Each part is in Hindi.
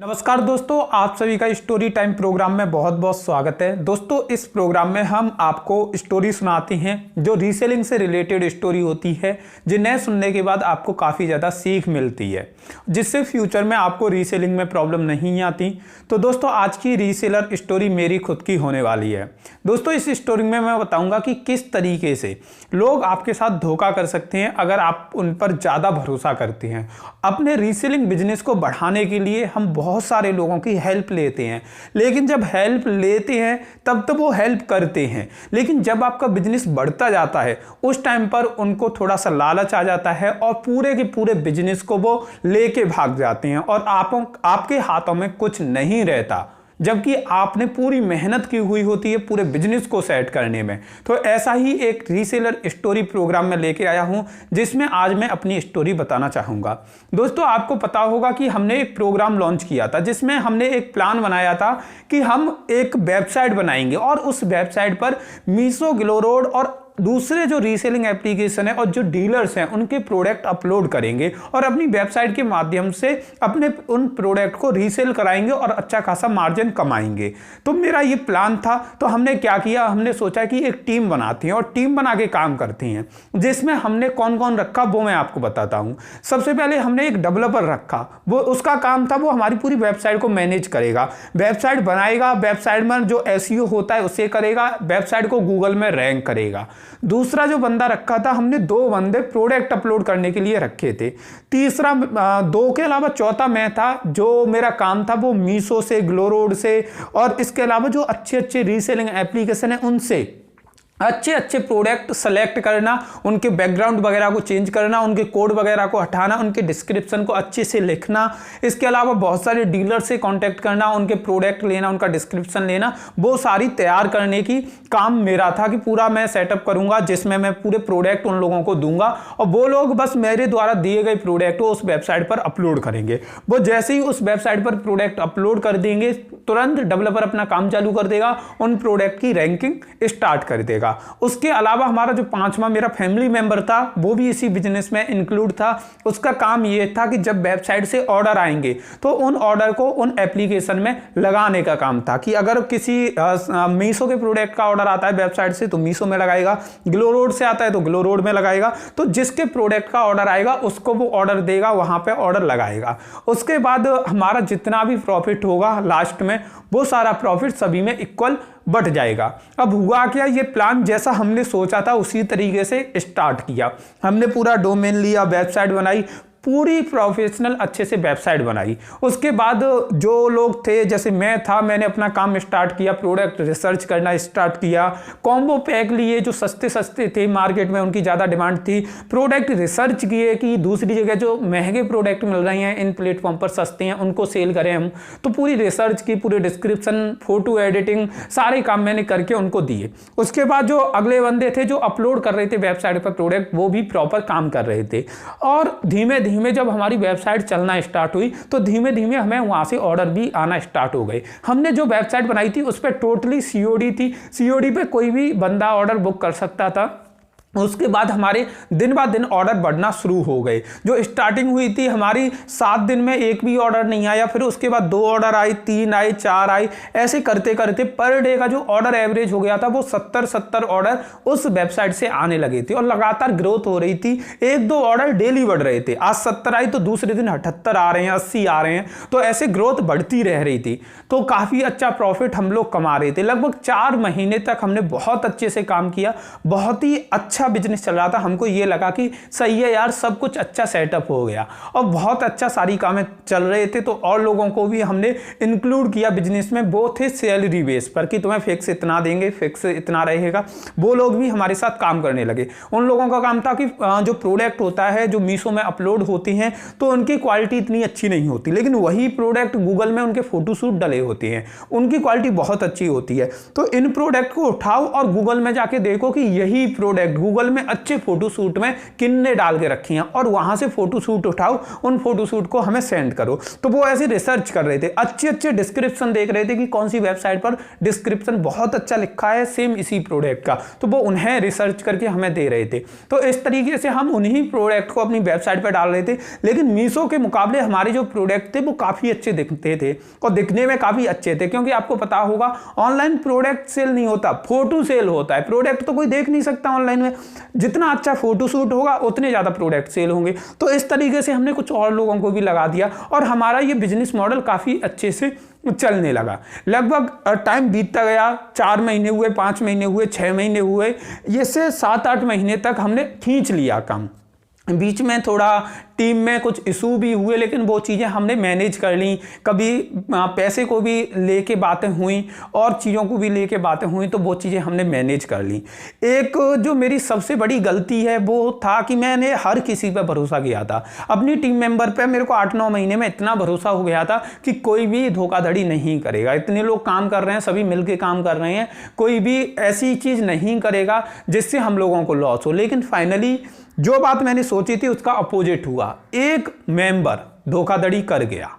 नमस्कार दोस्तों, आप सभी का स्टोरी टाइम प्रोग्राम में बहुत बहुत स्वागत है। दोस्तों, इस प्रोग्राम में हम आपको स्टोरी सुनाते हैं जो रीसेलिंग से रिलेटेड स्टोरी होती है, जिन्हें सुनने के बाद आपको काफ़ी ज़्यादा सीख मिलती है, जिससे फ्यूचर में आपको रीसेलिंग में प्रॉब्लम नहीं आती। तो दोस्तों, आज की रीसेलर स्टोरी मेरी खुद की होने वाली है। दोस्तों, इस स्टोरी में मैं बताऊँगा कि किस तरीके से लोग आपके साथ धोखा कर सकते हैं अगर आप उन पर ज़्यादा भरोसा करते हैं। अपने रीसेलिंग बिजनेस को बढ़ाने के लिए हम बहुत सारे लोगों की हेल्प लेते हैं, लेकिन जब हेल्प लेते हैं तब तो वो हेल्प करते हैं, लेकिन जब आपका बिजनेस बढ़ता जाता है उस टाइम पर उनको थोड़ा सा लालच आ जाता है और पूरे के पूरे बिजनेस को वो लेके भाग जाते हैं और आपके हाथों में कुछ नहीं रहता, जबकि आपने पूरी मेहनत की हुई होती है पूरे बिजनेस को सेट करने में। तो ऐसा ही एक रीसेलर स्टोरी प्रोग्राम में लेके आया हूं, जिसमें आज मैं अपनी स्टोरी बताना चाहूँगा। दोस्तों, आपको पता होगा कि हमने एक प्रोग्राम लॉन्च किया था, जिसमें हमने एक प्लान बनाया था कि हम एक वेबसाइट बनाएंगे और उस वेबसाइट पर मीशो, ग्लोरोड और दूसरे जो रीसेलिंग एप्लीकेशन है और जो डीलर्स हैं उनके प्रोडक्ट अपलोड करेंगे और अपनी वेबसाइट के माध्यम से अपने उन प्रोडक्ट को रीसेल कराएंगे और अच्छा खासा मार्जिन कमाएंगे। तो मेरा ये प्लान था। तो हमने क्या किया, हमने सोचा कि एक टीम बनाते हैं और टीम बना के काम करते हैं, जिसमें हमने कौन कौन रखा वो मैं आपको बताता हूँ। सबसे पहले हमने एक डेवलपर रखा, वो उसका काम था वो हमारी पूरी वेबसाइट को मैनेज करेगा, वेबसाइट बनाएगा, वेबसाइट में जो एसईओ होता है उसे करेगा, वेबसाइट को गूगल में रैंक करेगा। दूसरा जो बंदा रखा था, हमने 2 बंदे प्रोडक्ट अपलोड करने के लिए रखे थे। तीसरा 2 के अलावा चौथा मैं था, जो मेरा काम था वो मीशो से, ग्लोरोड से और इसके अलावा जो अच्छे अच्छे रीसेलिंग एप्लीकेशन है उनसे अच्छे अच्छे प्रोडक्ट सेलेक्ट करना, उनके बैकग्राउंड वगैरह को चेंज करना, उनके कोड वगैरह को हटाना, उनके डिस्क्रिप्शन को अच्छे से लिखना। इसके अलावा बहुत सारे डीलर से कांटेक्ट करना, उनके प्रोडक्ट लेना, उनका डिस्क्रिप्शन लेना, वो सारी तैयार करने की काम मेरा था कि पूरा मैं सेटअप करूंगा, जिसमें मैं पूरे प्रोडक्ट उन लोगों को दूंगा और वो लोग बस मेरे द्वारा दिए गए प्रोडक्ट को उस वेबसाइट पर अपलोड करेंगे। वो जैसे ही उस वेबसाइट पर प्रोडक्ट अपलोड कर देंगे, तुरंत डेवलपर अपना काम चालू कर देगा, उन प्रोडक्ट की रैंकिंग स्टार्ट कर देगा। उसके अलावा हमारा जो 5वां मेरा फैमिली मेंबर था, वो भी इसी बिजनेस में इंक्लूड था। उसका काम यह था कि जब वेबसाइट से ऑर्डर आएंगे तो उन ऑर्डर को उन एप्लीकेशन में लगाने का काम था कि अगर किसी मीशो के प्रोडक्ट का ऑर्डर आता है वेबसाइट से तो मीशो में लगाएगा, ग्लोरोड से आता है तो ग्लोरोड में लगाएगा, तो जिसके प्रोडक्ट का ऑर्डर आएगा उसको वो ऑर्डर देगा, वहां पे ऑर्डर लगाएगा। उसके बाद हमारा जितना भी प्रॉफिट होगा लास्ट में, वो सारा प्रॉफिट सभी में इक्वल बट जाएगा। अब हुआ क्या, ये प्लान जैसा हमने सोचा था उसी तरीके से स्टार्ट किया। हमने पूरा डोमेन लिया, वेबसाइट बनाई, पूरी प्रोफेशनल अच्छे से वेबसाइट बनाई। उसके बाद जो लोग थे, जैसे मैं था, मैंने अपना काम स्टार्ट किया, प्रोडक्ट रिसर्च करना स्टार्ट किया, कॉम्बो पैक लिए जो सस्ते सस्ते थे, मार्केट में उनकी ज़्यादा डिमांड थी, प्रोडक्ट रिसर्च किए कि दूसरी जगह जो महंगे प्रोडक्ट मिल रहे हैं इन प्लेटफॉर्म पर सस्ते हैं, उनको सेल करें हम। तो पूरी रिसर्च की, पूरे डिस्क्रिप्शन, फोटो एडिटिंग, सारे काम मैंने करके उनको दिए। उसके बाद जो अगले बंदे थे जो अपलोड कर रहे थे वेबसाइट पर प्रोडक्ट, वो भी प्रॉपर काम कर रहे थे। और धीमे धीमे जब हमारी वेबसाइट चलना स्टार्ट हुई तो धीमे धीमे हमें वहां से ऑर्डर भी आना स्टार्ट हो गए। हमने जो वेबसाइट बनाई थी उस पर टोटली सीओडी थी, सीओडी पे कोई भी बंदा ऑर्डर बुक कर सकता था। उसके बाद हमारे दिन ब दिन ऑर्डर बढ़ना शुरू हो गए। जो स्टार्टिंग हुई थी हमारी 7 दिन में एक भी ऑर्डर नहीं आया, फिर उसके बाद 2 ऑर्डर आए, 3 आए, 4 आए, ऐसे करते करते पर डे का जो ऑर्डर एवरेज हो गया था वो 70 ऑर्डर उस वेबसाइट से आने लगे थे और लगातार ग्रोथ हो रही थी। 1-2 ऑर्डर डेली बढ़ रहे थे। आज 70 आई तो दूसरे दिन 78 आ रहे हैं, 80 आ रहे हैं, तो ऐसे ग्रोथ बढ़ती रह रही थी। तो काफ़ी अच्छा प्रॉफिट हम लोग कमा रहे थे। लगभग 4 महीने तक हमने बहुत अच्छे से काम किया, बहुत ही अच्छा बिजनेस चल रहा था। हमको ये लगा कि सही है यार, सब कुछ अच्छा सेटअप हो गया और बहुत अच्छा सारी कामें चल रहे थे। तो और लोगों को भी हमने इंक्लूड किया बिजनेस में। वो थे सैलरी बेस पर कि तुम्हें फिक्स इतना देंगे, फिक्स इतना रहेगा। वो लोग भी हमारे साथ काम करने लगे। उन लोगों का काम था कि जो प्रोडक्ट होता है जो मीशो में अपलोड होते हैं तो उनकी क्वालिटी इतनी अच्छी नहीं होती, लेकिन वही प्रोडक्ट गूगल में उनके फोटोशूट डले होते हैं, उनकी क्वालिटी बहुत अच्छी होती है। तो इन प्रोडक्ट को उठाओ और गूगल में जाके देखो कि यही प्रोडक्ट गूगल में अच्छे फोटोशूट में किन्ने डाल के रखी हैं और वहां से फोटोशूट उठाओ, उन फोटोशूट को हमें सेंड करो। तो वो ऐसे रिसर्च कर रहे थे, अच्छे अच्छे डिस्क्रिप्शन देख रहे थे कि कौन सी वेबसाइट पर डिस्क्रिप्शन बहुत अच्छा लिखा है सेम इसी प्रोडक्ट का, तो वो उन्हें रिसर्च करके हमें दे रहे थे। तो इस तरीके से हम उन्हीं प्रोडक्ट को अपनी वेबसाइट पर डाल रहे थे। लेकिन मीशो के मुकाबले हमारे जो प्रोडक्ट थे वो काफी अच्छे दिखते थे और दिखने में काफी अच्छे थे, क्योंकि आपको पता होगा ऑनलाइन प्रोडक्ट सेल नहीं होता, फोटो सेल होता है। प्रोडक्ट तो कोई देख नहीं सकता ऑनलाइन में, जितना अच्छा फोटोशूट होगा उतने ज्यादा प्रोडक्ट सेल होंगे। तो इस तरीके से हमने कुछ और लोगों को भी लगा दिया और हमारा ये बिजनेस मॉडल काफी अच्छे से चलने लगा। लगभग टाइम बीतता गया, 4 महीने हुए, 5 महीने हुए, 6 महीने हुए, ये से 7-8 महीने तक हमने खींच लिया काम। बीच में थोड़ा टीम में कुछ इशू भी हुए, लेकिन वो चीज़ें हमने मैनेज कर ली। कभी पैसे को भी लेके बातें हुई और चीज़ों को भी लेके बातें हुई, तो वो चीज़ें हमने मैनेज कर ली। एक जो मेरी सबसे बड़ी गलती है वो था कि मैंने हर किसी पर भरोसा किया था। अपनी टीम मेंबर पे मेरे को 8-9 महीने में इतना भरोसा हो गया था कि कोई भी धोखाधड़ी नहीं करेगा। इतने लोग काम कर रहे हैं, सभी मिलके काम कर रहे हैं, कोई भी ऐसी चीज़ नहीं करेगा जिससे हम लोगों को लॉस हो। लेकिन फाइनली जो बात मैंने सोची थी उसका अपोजिट हुआ। एक मेंबर धोखाधड़ी कर गया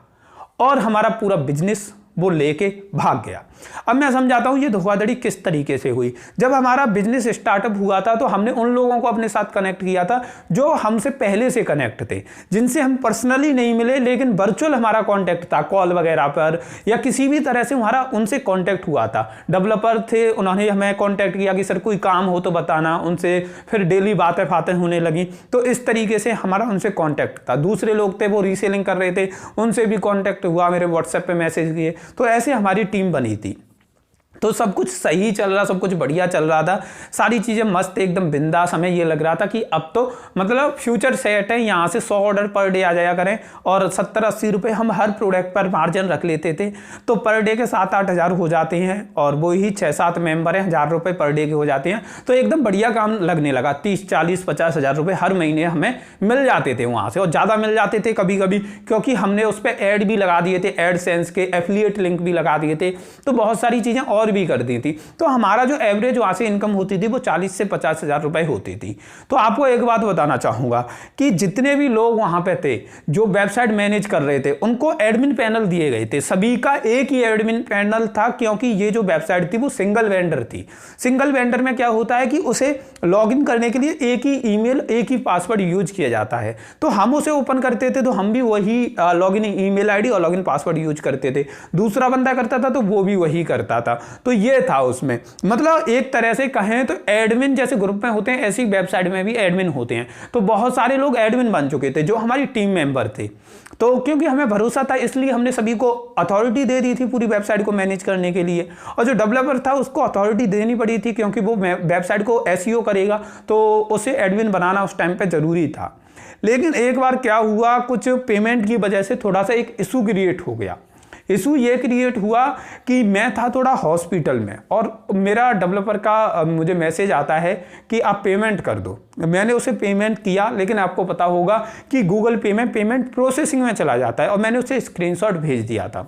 और हमारा पूरा बिजनेस वो लेके भाग गया। अब मैं समझाता हूं ये धोखाधड़ी किस तरीके से हुई। जब हमारा बिजनेस स्टार्टअप हुआ था तो हमने उन लोगों को अपने साथ कनेक्ट किया था जो हमसे पहले से कनेक्ट थे, जिनसे हम पर्सनली नहीं मिले लेकिन वर्चुअल हमारा कांटेक्ट था, कॉल वगैरह पर या किसी भी तरह से हमारा उनसे कांटेक्ट हुआ था। डेवलपर थे, उन्होंने हमें कांटेक्ट किया कि सर कोई काम हो तो बताना, उनसे फिर डेली बातें बातें होने लगी। तो इस तरीके से हमारा उनसे कॉन्टैक्ट था। दूसरे लोग थे वो रीसेलिंग कर रहे थे, उनसे भी कॉन्टैक्ट हुआ, मेरे व्हाट्सएप पे मैसेज किए। तो ऐसे हमारी टीम बनी थी। तो सब कुछ सही चल रहा, सब कुछ बढ़िया चल रहा था, सारी चीज़ें मस्त एकदम बिंदास। हमें ये लग रहा था कि अब तो मतलब फ्यूचर सेट है, यहाँ से 100 ऑर्डर पर डे आ जाया करें और 70-80 रुपये हम हर प्रोडक्ट पर मार्जिन रख लेते थे। तो पर डे के 7-8 हज़ार हो जाते हैं और वो ही 6-7 मेंबर हैं, 1000 रुपये पर डे के हो जाते हैं। तो एकदम बढ़िया काम लगने लगा। 30-40-50 हज़ार रुपये हर महीने हमें मिल जाते थे वहाँ से, और ज़्यादा मिल जाते थे कभी कभी, क्योंकि हमने उस पर ऐड भी लगा दिए थे, एडसेंस के एफिलिएट लिंक भी लगा दिए थे, तो बहुत सारी चीज़ें और भी कर दी थी। तो हमारा जो एवरेज वहां से इनकम होती थी वो 40 से 50 हज़ार रुपए होती थी। तो आपको एक बात बताना चाहूंगा कि जितने भी लोग वहां पे थे जो वेबसाइट मैनेज कर रहे थे, उनको एडमिन पैनल दिए गए थे। सभी का एक ही एडमिन पैनल था, क्योंकि ये जो वेबसाइट थी वो सिंगल वेंडर थी। सिंगल वेंडर में क्या होता है कि उसे लॉगिन करने के लिए एक ही ईमेल, एक ही पासवर्ड यूज किया जाता है। तो हम उसे ओपन करते थे तो हम भी वही लॉगिन ईमेल आईडी और लॉगिन पासवर्ड यूज करते थे। दूसरा बंदा करता था तो वो भी वही करता था। तो ये था उसमें, मतलब एक तरह से कहें तो एडमिन जैसे ग्रुप में होते हैं, ऐसी वेबसाइट में भी एडमिन होते हैं। तो बहुत सारे लोग एडमिन बन चुके थे जो हमारी टीम मेंबर थे। तो क्योंकि हमें भरोसा था इसलिए हमने सभी को अथॉरिटी दे दी थी पूरी वेबसाइट को मैनेज करने के लिए। और जो डेवलपर था उसको अथॉरिटी देनी पड़ी थी, क्योंकि वो वेबसाइट को एसईओ करेगा, तो उसे एडमिन बनाना उस टाइम पे जरूरी था। लेकिन एक बार क्या हुआ, कुछ पेमेंट की वजह से थोड़ा सा एक इशू क्रिएट हो गया। इशू ये क्रिएट हुआ कि मैं था थोड़ा हॉस्पिटल में और मेरा डेवलपर का मुझे मैसेज आता है कि आप पेमेंट कर दो। मैंने उसे पेमेंट किया, लेकिन आपको पता होगा कि गूगल पे में पेमेंट प्रोसेसिंग में चला जाता है, और मैंने उसे स्क्रीनशॉट भेज दिया था।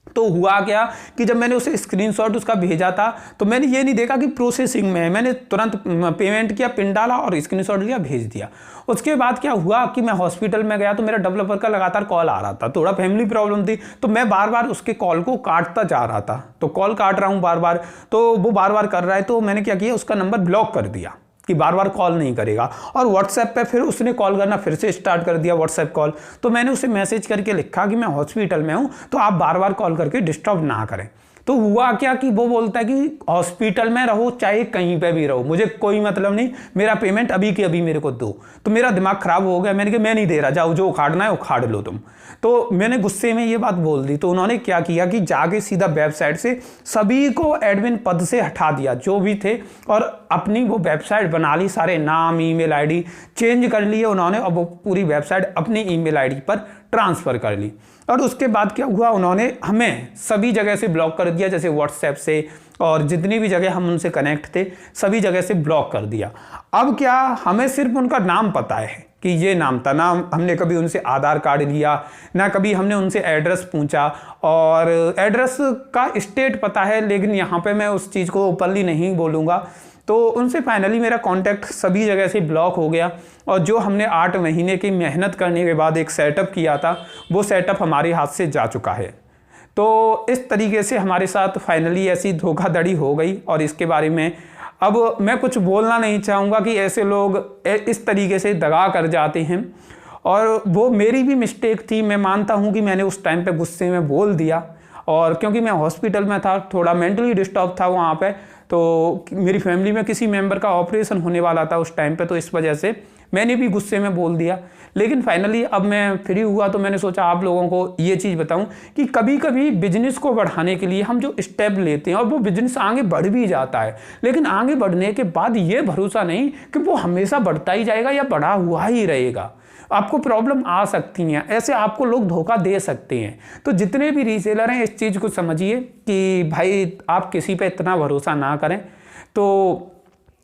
तो हुआ क्या कि जब मैंने उसे स्क्रीनशॉट उसका भेजा था तो मैंने ये नहीं देखा कि प्रोसेसिंग में है, मैंने तुरंत पेमेंट किया, पिन डाला और स्क्रीनशॉट लिया, भेज दिया। उसके बाद क्या हुआ कि मैं हॉस्पिटल में गया तो मेरा डेवलपर का लगातार कॉल आ रहा था, थोड़ा फैमिली प्रॉब्लम थी, तो मैं बार बार उसके कॉल को काटता जा रहा था। तो कॉल काट रहा हूँ बार बार, तो वो बार बार कर रहा है, तो मैंने क्या किया, उसका नंबर ब्लॉक कर दिया कि बार बार कॉल नहीं करेगा। और व्हाट्सएप पे फिर उसने कॉल करना फिर से स्टार्ट कर दिया, व्हाट्सएप कॉल। तो मैंने उसे मैसेज करके लिखा कि मैं हॉस्पिटल में हूं, तो आप बार बार कॉल करके डिस्टर्ब ना करें। तो हुआ क्या कि वो बोलता है कि हॉस्पिटल में रहो चाहे कहीं पे भी रहो, मुझे कोई मतलब नहीं, मेरा पेमेंट अभी के अभी मेरे को दो। तो मेरा दिमाग खराब हो गया, मैंने कहा मैं नहीं दे रहा, जाओ जो उखाड़ना है उखाड़ लो तुम। तो मैंने गुस्से में ये बात बोल दी। तो उन्होंने क्या किया कि जाके सीधा वेबसाइट से सभी को एडमिन पद से हटा दिया जो भी थे, और अपनी वो वेबसाइट बना ली, सारे नाम ईमेल आईडी चेंज कर लिए उन्होंने, और वो पूरी वेबसाइट अपनी ईमेल आईडी पर ट्रांसफ़र कर ली। और उसके बाद क्या हुआ, उन्होंने हमें सभी जगह से ब्लॉक कर दिया, जैसे व्हाट्सएप से, और जितनी भी जगह हम उनसे कनेक्ट थे सभी जगह से ब्लॉक कर दिया। अब क्या, हमें सिर्फ उनका नाम पता है कि ये नाम था, ना हमने कभी उनसे आधार कार्ड लिया, ना कभी हमने उनसे एड्रेस पूछा, और एड्रेस का स्टेट पता है, लेकिन यहाँ पे मैं उस चीज़ को ओपनली नहीं बोलूँगा। तो उनसे फाइनली मेरा कांटेक्ट सभी जगह से ब्लॉक हो गया और जो हमने 8 महीने की मेहनत करने के बाद एक सेटअप किया था वो सेटअप हमारे हाथ से जा चुका है। तो इस तरीके से हमारे साथ फाइनली ऐसी धोखाधड़ी हो गई और इसके बारे में अब मैं कुछ बोलना नहीं चाहूँगा कि ऐसे लोग इस तरीके से दगा कर जाते हैं और वो मेरी भी मिस्टेक थी। मैं मानता हूँ कि मैंने उस टाइम पे गुस्से में बोल दिया और क्योंकि मैं हॉस्पिटल में था, थोड़ा मेंटली डिस्टर्ब था वहाँ पे, तो मेरी फैमिली में किसी मेंबर का ऑपरेशन होने वाला था उस टाइम पे, तो इस वजह से मैंने भी गुस्से में बोल दिया। लेकिन फाइनली अब मैं फ्री हुआ तो मैंने सोचा आप लोगों को ये चीज़ बताऊं कि कभी कभी बिजनेस को बढ़ाने के लिए हम जो स्टेप लेते हैं और वो बिजनेस आगे बढ़ भी जाता है, लेकिन आगे बढ़ने के बाद ये भरोसा नहीं कि वो हमेशा बढ़ता ही जाएगा या बढ़ा हुआ ही रहेगा। आपको प्रॉब्लम आ सकती हैं, ऐसे आपको लोग धोखा दे सकते हैं। तो जितने भी रीसेलर हैं इस चीज़ को समझिए कि भाई आप किसी पे इतना भरोसा ना करें। तो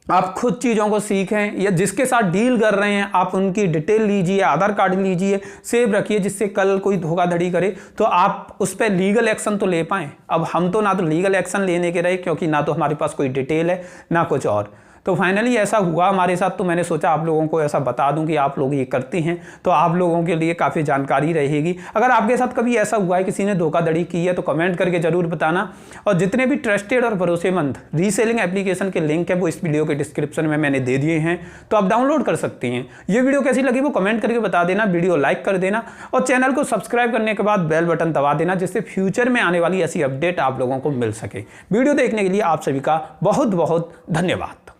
आप खुद चीज़ों को सीखें या जिसके साथ डील कर रहे हैं आप उनकी डिटेल लीजिए, आधार कार्ड लीजिए, सेव रखिए, जिससे कल कोई धोखाधड़ी करे तो आप उस पर लीगल एक्शन तो ले पाएँ। अब हम तो ना तो लीगल एक्शन लेने के रहे क्योंकि ना तो हमारे पास कोई डिटेल है ना कुछ और। तो फाइनली ऐसा हुआ हमारे साथ, तो मैंने सोचा आप लोगों को ऐसा बता दूं कि आप लोग ये करते हैं तो आप लोगों के लिए काफ़ी जानकारी रहेगी। अगर आपके साथ कभी ऐसा हुआ है किसी ने धोखाधड़ी की है तो कमेंट करके ज़रूर बताना। और जितने भी ट्रस्टेड और भरोसेमंद रीसेलिंग एप्लीकेशन के लिंक है वो इस वीडियो के डिस्क्रिप्शन में मैंने दे दिए हैं, तो आप डाउनलोड कर सकते हैं। ये वीडियो कैसी लगी वो कमेंट करके बता देना, वीडियो लाइक कर देना और चैनल को सब्सक्राइब करने के बाद बेल बटन दबा देना, जिससे फ्यूचर में आने वाली ऐसी अपडेट आप लोगों को मिल सके। वीडियो देखने के लिए आप सभी का बहुत बहुत धन्यवाद।